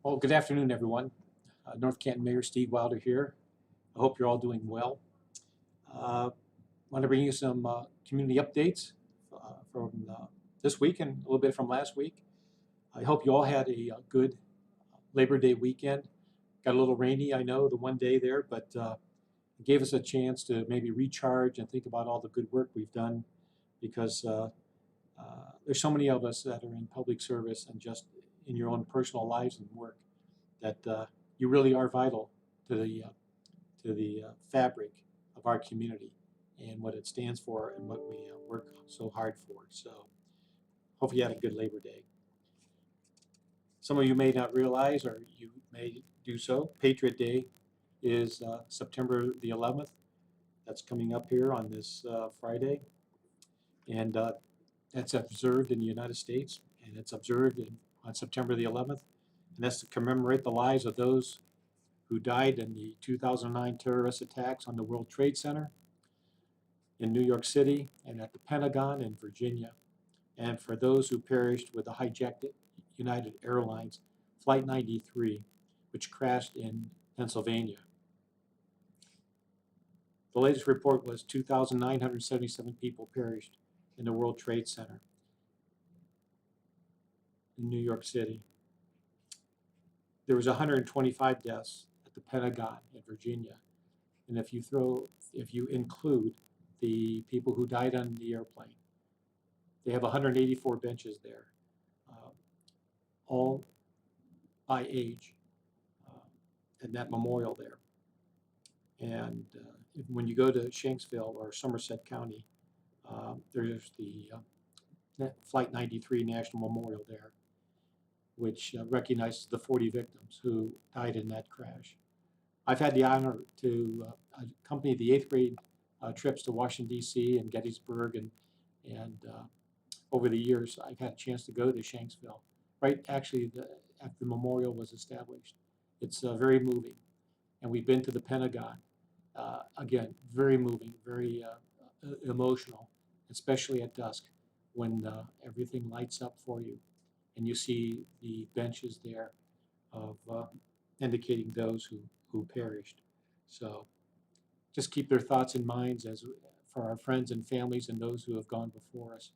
Well, good afternoon, everyone. North Canton Mayor Steve Wilder here. I hope you're all doing well. Want to bring you some community updates from this week and a little bit from last week. I hope you all had a good Labor Day weekend. Got a little rainy, I know, the one day there, but it gave us a chance to maybe recharge and think about all the good work we've done because there's so many of us that are in public service and just in your own personal lives and work that you really are vital to the fabric of our community and what it stands for and what we work so hard for. So hopefully you had a good Labor Day. Some of you may not realize, or you may do so, Patriot Day is September the 11th. That's coming up here on this Friday. And that's observed in the United States, and it's observed on September the 11th. And that's to commemorate the lives of those who died in the 2009 terrorist attacks on the World Trade Center in New York City and at the Pentagon in Virginia, and for those who perished with the hijacked United Airlines Flight 93, which crashed in Pennsylvania. The latest report was 2,977 people perished in the World Trade Center in New York City. There was 125 deaths at the Pentagon in Virginia. And if you include the people who died on the airplane, they have 184 benches there, all by age, in that memorial there. And when you go to Shanksville or Somerset County, there's the Flight 93 National Memorial there, which recognizes the 40 victims who died in that crash. I've had the honor to accompany the 8th grade trips to Washington, D.C. and Gettysburg, and over the years, I've had a chance to go to Shanksville, right actually after the memorial was established. It's very moving. And we've been to the Pentagon. Again, very moving, very emotional, especially at dusk when everything lights up for you and you see the benches there of indicating those who perished. So just keep their thoughts and minds as for our friends and families and those who have gone before us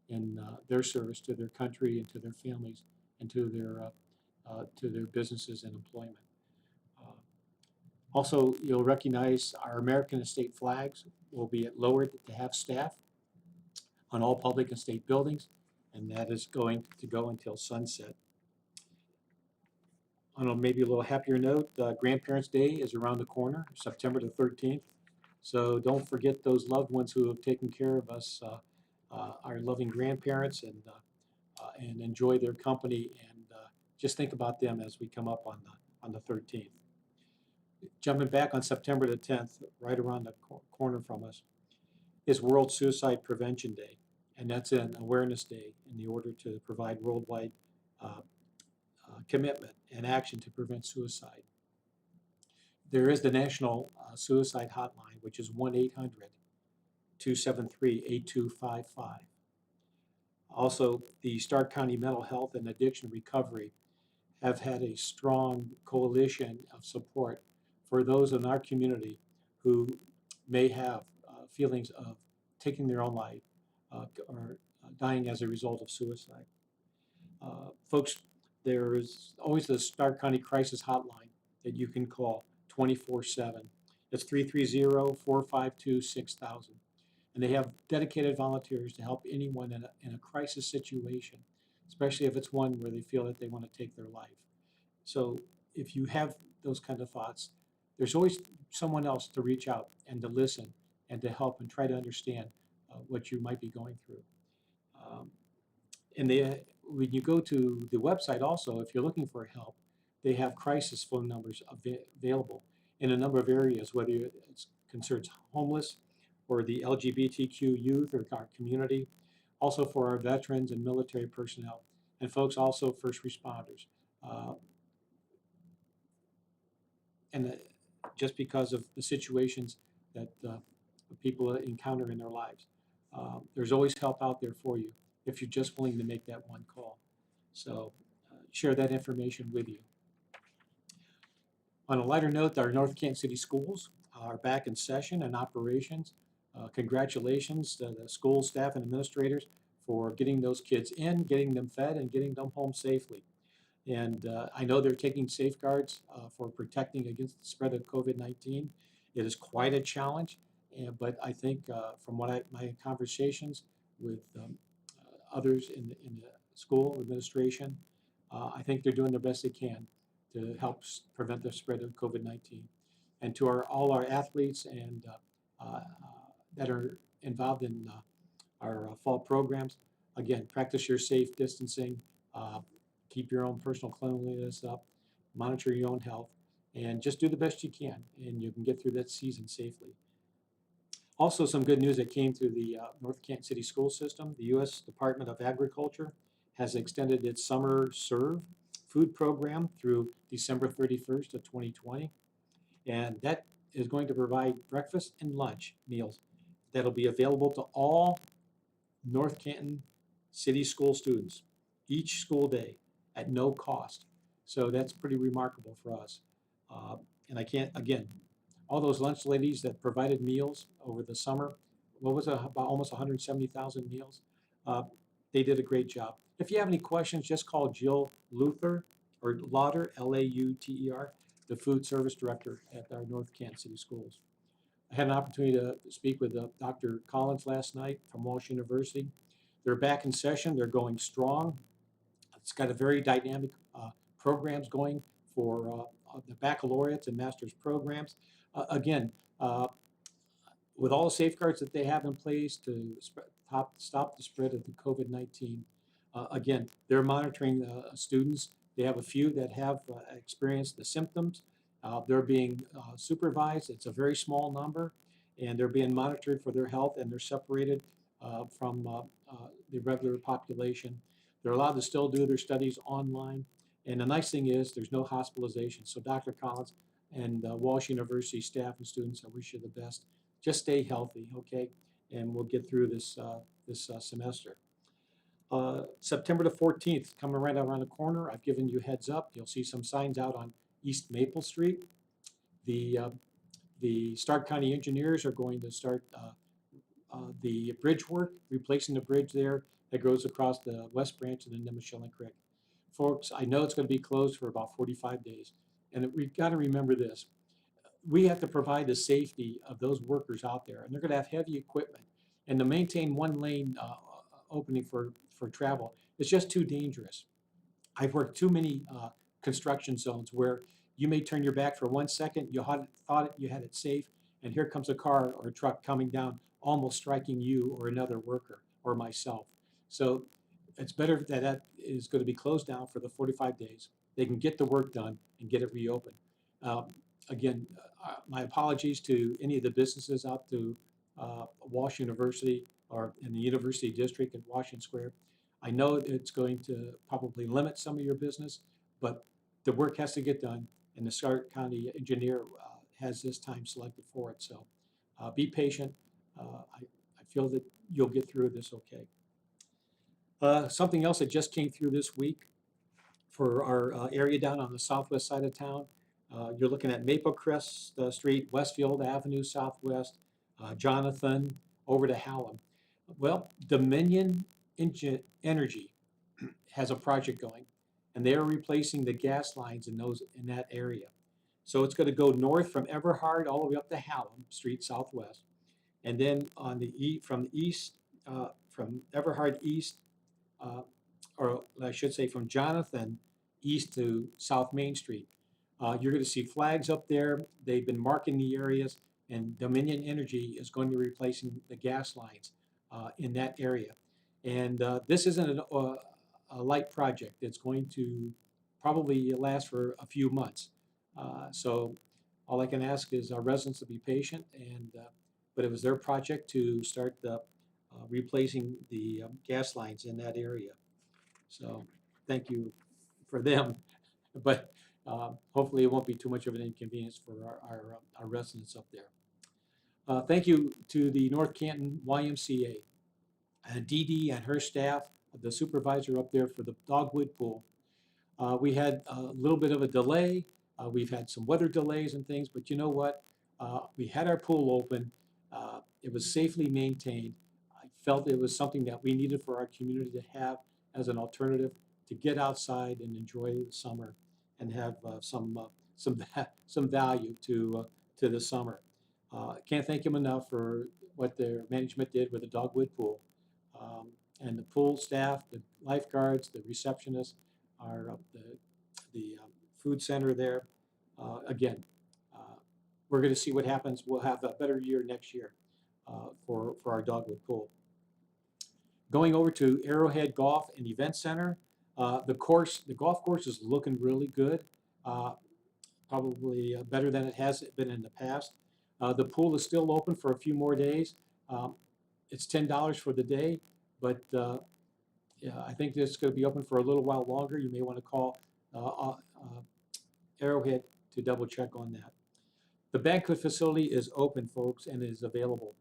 in their service to their country and to their families and to their businesses and employment. Also, you'll recognize our American and state flags will be lowered to half staff on all public and state buildings, and that is going to go until sunset. On a maybe a little happier note, Grandparents' Day is around the corner, September the 13th. So don't forget those loved ones who have taken care of us, our loving grandparents, and enjoy their company, and just think about them as we come up on the 13th. Jumping back on September the 10th, right around the corner from us, is World Suicide Prevention Day, and that's an awareness day in the order to provide worldwide commitment and action to prevent suicide. There is the National Suicide Hotline, which is 1-800-273-8255. Also, the Stark County Mental Health and Addiction Recovery have had a strong coalition of support for those in our community who may have feelings of taking their own life or dying as a result of suicide. Folks, there is always the Stark County Crisis Hotline that you can call 24/7. It's 330-452-6000. And they have dedicated volunteers to help anyone in a crisis situation, especially if it's one where they feel that they want to take their life. So if you have those kind of thoughts, there's always someone else to reach out and to listen and to help and try to understand what you might be going through. When you go to the website also, if you're looking for help, they have crisis phone numbers available in a number of areas, whether it concerns homeless or the LGBTQ youth or our community, also for our veterans and military personnel, and folks also first responders. Just because of the situations that people encounter in their lives. There's always help out there for you if you're just willing to make that one call. So share that information with you. On a lighter note, our North Canton City Schools are back in session and operations. Congratulations to the school staff and administrators for getting those kids in, getting them fed, and getting them home safely. And I know they're taking safeguards for protecting against the spread of COVID-19. It is quite a challenge, but I think from my conversations with others in the school administration, I think they're doing the best they can to help prevent the spread of COVID-19. And to all our athletes and that are involved in our fall programs, again, practice your safe distancing, uh, keep your own personal cleanliness up, monitor your own health, and just do the best you can, and you can get through that season safely. Also, some good news that came through the North Canton City School System. The U.S. Department of Agriculture has extended its Summer Serve food program through December 31st of 2020. And that is going to provide breakfast and lunch meals that'll be available to all North Canton City School students each school day at no cost. So that's pretty remarkable for us. And I can't, again, all those lunch ladies that provided meals over the summer, what was it, about almost 170,000 meals? Uh, they did a great job. If you have any questions, just call Jill Luther or Lauter, Lauter, the food service director at our North Canton City Schools. I had an opportunity to speak with Dr. Collins last night from Walsh University. They're back in session. They're going strong. It's got a very dynamic programs going for the baccalaureates and master's programs. Again, with all the safeguards that they have in place to stop the spread of the COVID-19, again, they're monitoring students. They have a few that have experienced the symptoms. They're being supervised. It's a very small number, and they're being monitored for their health, and they're separated from the regular population. They're allowed to still do their studies online. And the nice thing is there's no hospitalization. So Dr. Collins and Walsh University staff and students, I wish you the best. Just stay healthy, okay? And we'll get through this semester. September the 14th, coming right around the corner. I've given you heads up. You'll see some signs out on East Maple Street. The Stark County engineers are going to start the bridge work, replacing the bridge there that goes across the West Branch and the Nimichilling Creek. Folks, I know it's going to be closed for about 45 days. And we've got to remember this. We have to provide the safety of those workers out there, and they're going to have heavy equipment. And to maintain one lane opening for travel is just too dangerous. I've worked too many construction zones where you may turn your back for 1 second, you thought you had it safe, and here comes a car or a truck coming down, almost striking you or another worker or myself. So it's better that is going to be closed down for the 45 days. They can get the work done and get it reopened. Again, my apologies to any of the businesses out to Walsh University or in the University District in Washington Square. I know it's going to probably limit some of your business, but the work has to get done, and the Stark County engineer has this time selected for it. So be patient. I feel that you'll get through this okay. Something else that just came through this week for our area down on the southwest side of town. You're looking at Maple Crest Street, Westfield Avenue Southwest, Jonathan, over to Hallam. Well, Dominion Energy has a project going, and they are replacing the gas lines in that area. So it's going to go north from Everhard all the way up to Hallam Street Southwest, and then on the from east, from Everhard east, or I should say from Jonathan east to South Main Street. You're going to see flags up there. They've been marking the areas, and Dominion Energy is going to be replacing the gas lines in that area. And this isn't a light project. It's going to probably last for a few months. So all I can ask is our residents to be patient, but it was their project to start replacing the gas lines in that area. So thank you for them, but hopefully it won't be too much of an inconvenience for our residents up there. Thank you to the North Canton YMCA, Dee Dee and her staff, the supervisor up there for the Dogwood Pool. We had a little bit of a delay. We've had some weather delays and things, but you know what? We had our pool open. It was safely maintained. I felt it was something that we needed for our community to have as an alternative to get outside and enjoy the summer and have some value to the summer. Can't thank them enough for what their management did with the dogwood pool. And the pool staff, the lifeguards, the receptionists, the food center there. Again, we're going to see what happens. We'll have a better year next year for our dogwood pool. Going over to Arrowhead Golf and Event Center, the golf course is looking really good. Probably better than it has been in the past. The pool is still open for a few more days. It's $10 for the day, but yeah, I think it's going to be open for a little while longer. You may want to call Arrowhead to double check on that. The banquet facility is open, folks, and is available.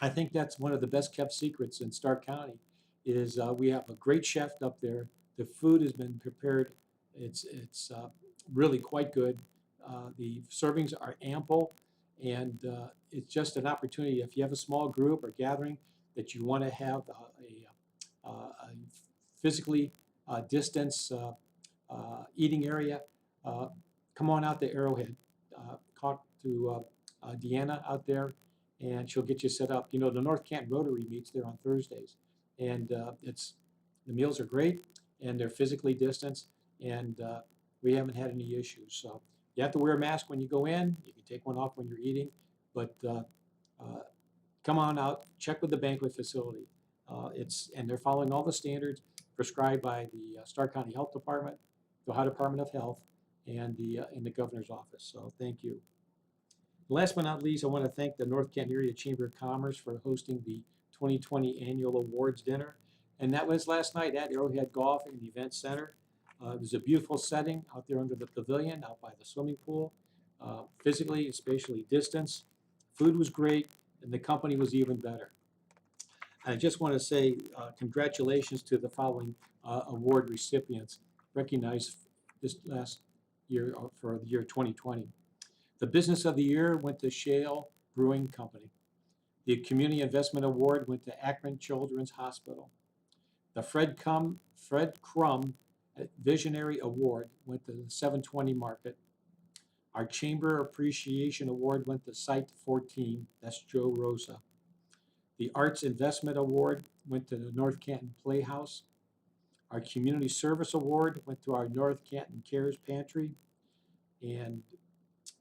I think that's one of the best kept secrets in Stark County is we have a great chef up there. The food has been prepared. It's really quite good. The servings are ample, and it's just an opportunity. If you have a small group or gathering that you want to have a physically distanced eating area, come on out to Arrowhead. Talk to Deanna out there, and she'll get you set up. You know, the North Canton Rotary meets there on Thursdays, and the meals are great, and they're physically distanced, and we haven't had any issues. So you have to wear a mask when you go in. You can take one off when you're eating, but come on out, check with the banquet facility. And they're following all the standards prescribed by the Stark County Health Department, the Ohio Department of Health, and the governor's office. So thank you. Last but not least, I want to thank the North Canton Area Chamber of Commerce for hosting the 2020 Annual Awards Dinner. And that was last night at Arrowhead Golf and Event Center. It was a beautiful setting out there under the pavilion, out by the swimming pool, physically and spatially distanced. Food was great, and the company was even better. I just want to say congratulations to the following award recipients recognized this last year for the year 2020. The Business of the Year went to Shale Brewing Company. The Community Investment Award went to Akron Children's Hospital. The Fred Crum Visionary Award went to the 720 Market. Our Chamber Appreciation Award went to Site 14, that's Joe Rosa. The Arts Investment Award went to the North Canton Playhouse. Our Community Service Award went to our North Canton Cares Pantry. And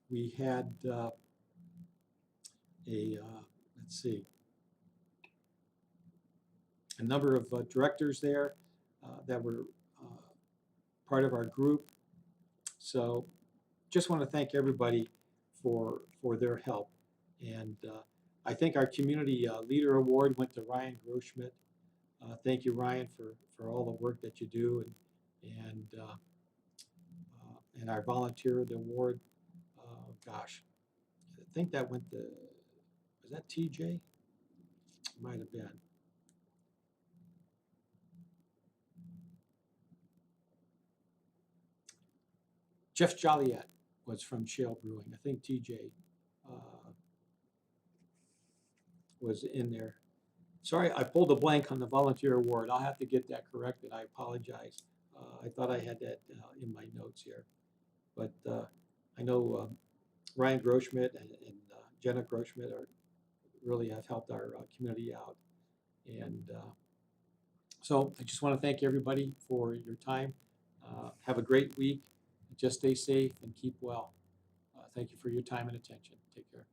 we had a number of directors there that were part of our group. So just want to thank everybody for their help. And I think our Community Leader Award went to Ryan Groschmidt. Thank you, Ryan, for all the work that you do. And our Volunteer Award, gosh, I think that went to, was that TJ? Might have been. Jeff Joliet was from Shale Brewing. I think TJ was in there. Sorry, I pulled a blank on the Volunteer Award. I'll have to get that corrected. I apologize. I thought I had that in my notes here. But I know Ryan Groschmidt and Jenna Groschmidt really have helped our community out. And so I just want to thank everybody for your time. Have a great week. Just stay safe and keep well. Thank you for your time and attention. Take care.